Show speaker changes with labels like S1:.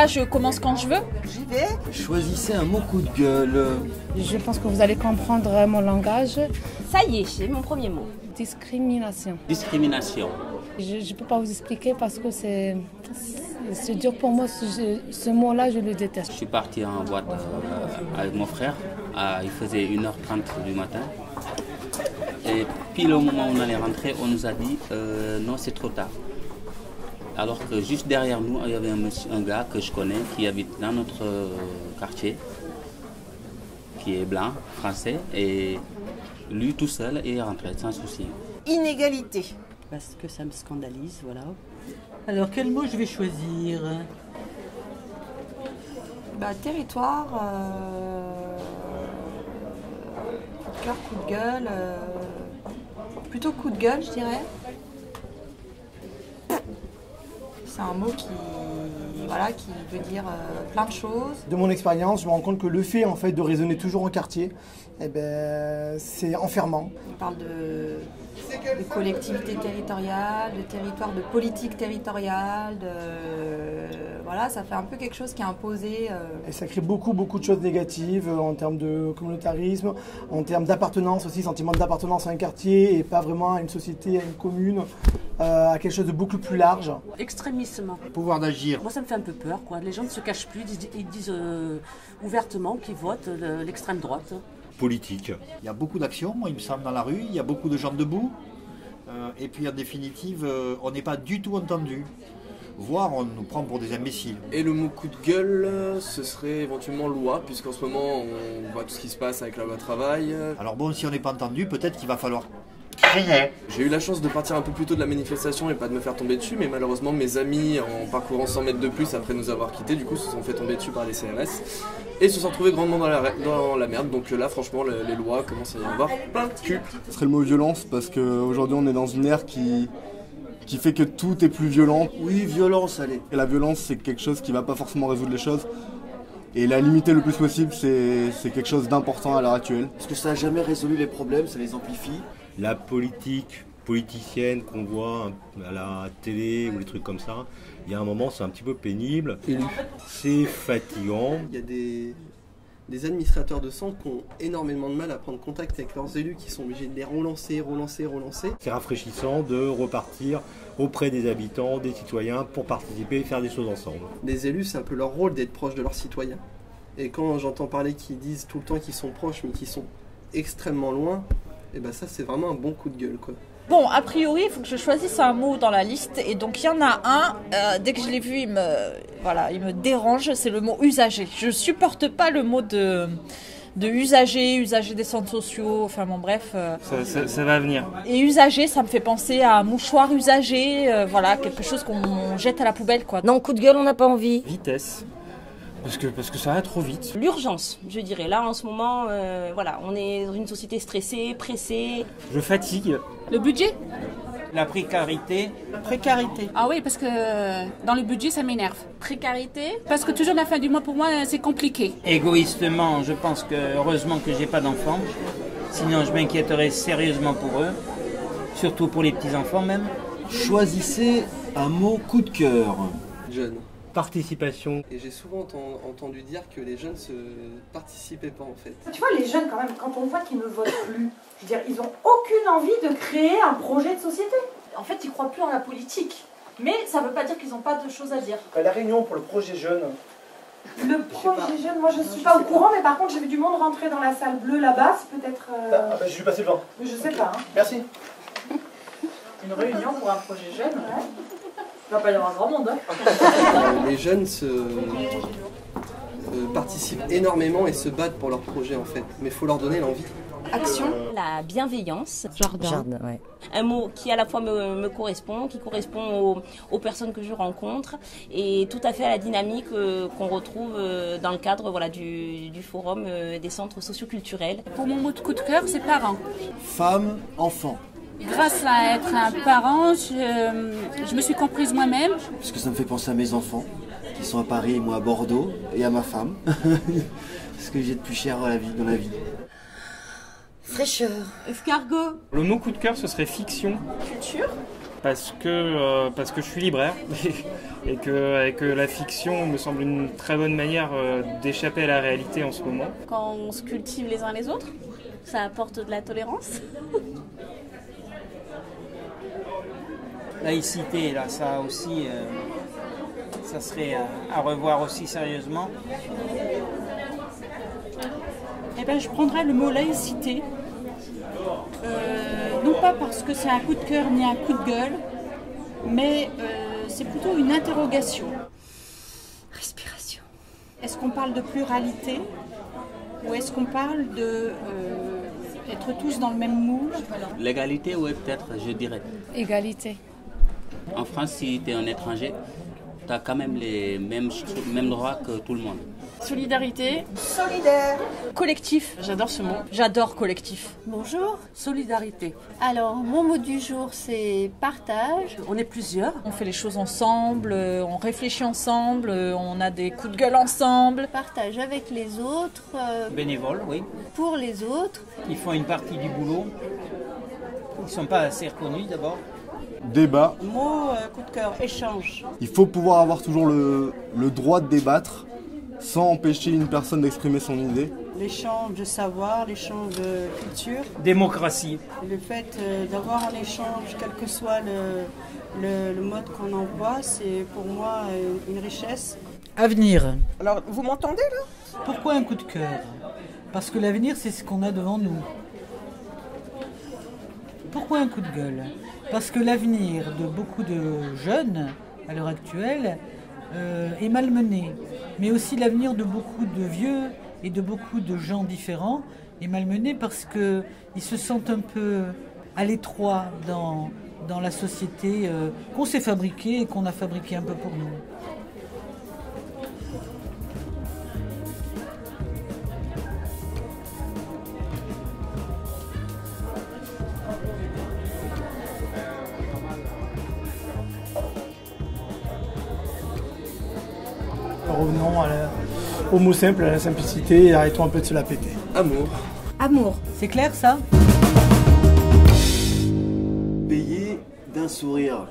S1: là, je commence quand je veux.
S2: J'y vais.
S3: Choisissez un mot coup de gueule.
S4: Je pense que vous allez comprendre mon langage.
S5: Ça y est, c'est mon premier mot.
S4: Discrimination.
S3: Discrimination.
S4: Je ne peux pas vous expliquer parce que c'est dur pour moi. Ce mot-là, je le déteste.
S3: Je suis parti en boîte avec mon frère. Il faisait 1h30 du matin. Et puis au moment où on allait rentrer, on nous a dit non, c'est trop tard. Alors que juste derrière nous, il y avait un gars que je connais qui habite dans notre quartier, qui est blanc, français, et lui tout seul est rentré sans souci.
S2: Inégalité.
S6: Parce que ça me scandalise, voilà.
S7: Alors, quel mot je vais choisir?
S5: Territoire, coup de cœur, coup de gueule, plutôt coup de gueule, je dirais. C'est un mot qui veut dire plein de choses.
S8: De mon expérience, je me rends compte que le fait en fait de raisonner toujours en quartier, c'est enfermant.
S5: On parle de collectivité territoriale, de territoire, de politique territoriale, voilà, ça fait un peu quelque chose qui est imposé.
S8: Et ça crée beaucoup de choses négatives en termes de communautarisme, en termes d'appartenance aussi, sentiment d'appartenance à un quartier et pas vraiment à une société, à une commune, à quelque chose de beaucoup plus large.
S6: Extrémisme.
S9: Pouvoir d'agir.
S6: Moi, ça me fait un peu peur, quoi. Les gens ne se cachent plus, ils disent ouvertement qu'ils votent l'extrême droite.
S9: Politique. Il y a beaucoup d'actions, moi, il me semble, dans la rue. Il y a beaucoup de gens debout. Et puis, en définitive, on n'est pas du tout entendu. Voire, on nous prend pour des imbéciles.
S10: Et le mot coup de gueule, ce serait éventuellement loi, puisqu'en ce moment, on voit tout ce qui se passe avec la loi travail.
S9: Alors bon, si on n'est pas entendu, peut-être qu'il va falloir crier.
S10: J'ai eu la chance de partir un peu plus tôt de la manifestation et pas de me faire tomber dessus, mais malheureusement, mes amis, en parcourant 100 mètres de plus après nous avoir quittés, du coup, se sont fait tomber dessus par les CRS. Et se sont retrouvés grandement dans la merde. Donc là, franchement, les lois commencent à y avoir plein de cul.
S11: Ce serait le mot violence, parce qu'aujourd'hui, on est dans une ère qui fait que tout est plus violent.
S3: Oui, violence, allez.
S11: Et la violence, c'est quelque chose qui ne va pas forcément résoudre les choses. Et la limiter le plus possible, c'est quelque chose d'important à l'heure actuelle.
S3: Parce que ça n'a jamais résolu les problèmes, ça les amplifie.
S12: La politicienne qu'on voit à la télé ou les trucs comme ça, il y a un moment, c'est un petit peu pénible. C'est fatigant.
S10: Il y a des administrateurs de centres qui ont énormément de mal à prendre contact avec leurs élus, qui sont obligés de les relancer.
S12: C'est rafraîchissant de repartir auprès des habitants, des citoyens, pour participer et faire des choses ensemble.
S10: Les élus, c'est un peu leur rôle d'être proches de leurs citoyens. Et quand j'entends parler qu'ils disent tout le temps qu'ils sont proches, mais qu'ils sont extrêmement loin, et ça, c'est vraiment un bon coup de gueule, quoi.
S1: Bon, a priori, il faut que je choisisse un mot dans la liste. Et donc, il y en a un, dès que je l'ai vu, il me dérange, c'est le mot usager. Je supporte pas le mot de usager des centres sociaux, enfin bon, bref.
S13: Ça va venir.
S1: Et usager, ça me fait penser à un mouchoir usagé, voilà, quelque chose qu'on jette à la poubelle, quoi.
S5: Non, coup de gueule, on n'a pas envie.
S13: Vitesse. Parce que ça va trop vite.
S5: L'urgence, je dirais. Là, en ce moment, on est dans une société stressée, pressée.
S13: Je fatigue.
S7: Le budget?
S13: La précarité.
S7: Précarité. Ah oui, parce que dans le budget, ça m'énerve. Précarité? Parce que toujours la fin du mois, pour moi, c'est compliqué.
S13: Égoïstement, je pense que heureusement que j'ai pas d'enfants. Sinon, je m'inquiéterais sérieusement pour eux. Surtout pour les petits-enfants même.
S3: Choisissez un mot coup de cœur.
S10: Jeune.
S12: Participation.
S10: Et j'ai souvent entendu dire que les jeunes ne participaient pas, en fait.
S14: Tu vois, les jeunes, quand même, quand on voit qu'ils ne votent plus, je veux dire, ils n'ont aucune envie de créer un projet de société. En fait, ils croient plus en la politique. Mais ça ne veut pas dire qu'ils n'ont pas de choses à dire.
S8: La réunion pour le projet jeune.
S14: Le projet jeune, moi je ne suis pas au courant, mais par contre j'ai vu du monde rentrer dans la salle bleue là-bas, c'est peut-être...
S8: je vais passer devant.
S14: Je sais pas. Hein.
S8: Merci.
S14: Une réunion pour un projet jeune, ouais. Il va pas y avoir grand monde.
S10: Les jeunes participent énormément et se battent pour leur projet, en fait. Mais il faut leur donner l'envie.
S5: Action, la bienveillance.
S6: Jardin, ouais.
S5: Un mot qui à la fois me correspond, qui correspond aux personnes que je rencontre et tout à fait à la dynamique qu'on retrouve dans le cadre du forum des centres socioculturels.
S7: Pour mon mot de coup de cœur, c'est parents.
S3: Femme, enfant.
S7: Grâce à être un parent, je me suis comprise moi-même.
S3: Parce que ça me fait penser à mes enfants, qui sont à Paris et moi à Bordeaux, et à ma femme. Ce que j'ai de plus cher dans la vie.
S2: Fraîcheur.
S5: Escargot.
S13: Le mot coup de cœur, ce serait fiction.
S1: Culture.
S2: parce que je suis libraire et que la fiction me semble une très bonne manière d'échapper à la réalité en ce moment.
S15: Quand on se cultive les uns les autres, ça apporte de la tolérance.
S13: Laïcité, là, ça aussi, ça serait à revoir aussi sérieusement.
S16: Eh ben, je prendrais le mot laïcité. Non pas parce que c'est un coup de cœur ni un coup de gueule, mais c'est plutôt une interrogation.
S17: Respiration.
S16: Est-ce qu'on parle de pluralité ou est-ce qu'on parle de être tous dans le même moule?
S3: L'égalité, oui, peut-être, je dirais.
S4: Égalité.
S3: En France, si tu es un étranger, tu as quand même les mêmes droits que tout le monde.
S15: Solidarité.
S14: Solidaire.
S1: Collectif.
S6: J'adore ce mot.
S1: J'adore collectif.
S17: Bonjour.
S6: Solidarité.
S17: Alors, mon mot du jour, c'est partage.
S6: On est plusieurs.
S1: On fait les choses ensemble, on réfléchit ensemble, on a des coups de gueule ensemble.
S17: Partage avec les autres.
S13: Bénévoles, oui.
S17: Pour les autres.
S13: Ils font une partie du boulot. Ils ne sont pas assez reconnus d'abord.
S11: Débat.
S16: Mot coup de cœur, échange.
S11: Il faut pouvoir avoir toujours le droit de débattre sans empêcher une personne d'exprimer son idée.
S16: L'échange de savoir, l'échange de culture.
S13: Démocratie.
S16: Le fait d'avoir un échange, quel que soit le mode qu'on emploie, c'est pour moi une richesse.
S18: Avenir.
S19: Alors, vous m'entendez là?
S18: Pourquoi un coup de cœur? Parce que l'avenir, c'est ce qu'on a devant nous. Pourquoi un coup de gueule? Parce que l'avenir de beaucoup de jeunes, à l'heure actuelle, est malmené. Mais aussi l'avenir de beaucoup de vieux et de beaucoup de gens différents est malmené parce qu'ils se sentent un peu à l'étroit dans la société qu'on s'est fabriquée et qu'on a fabriquée un peu pour nous.
S8: Revenons au mot simple, à la simplicité, et arrêtons un peu de se la péter.
S10: Amour.
S18: Amour. C'est clair ça?
S20: Payer d'un sourire.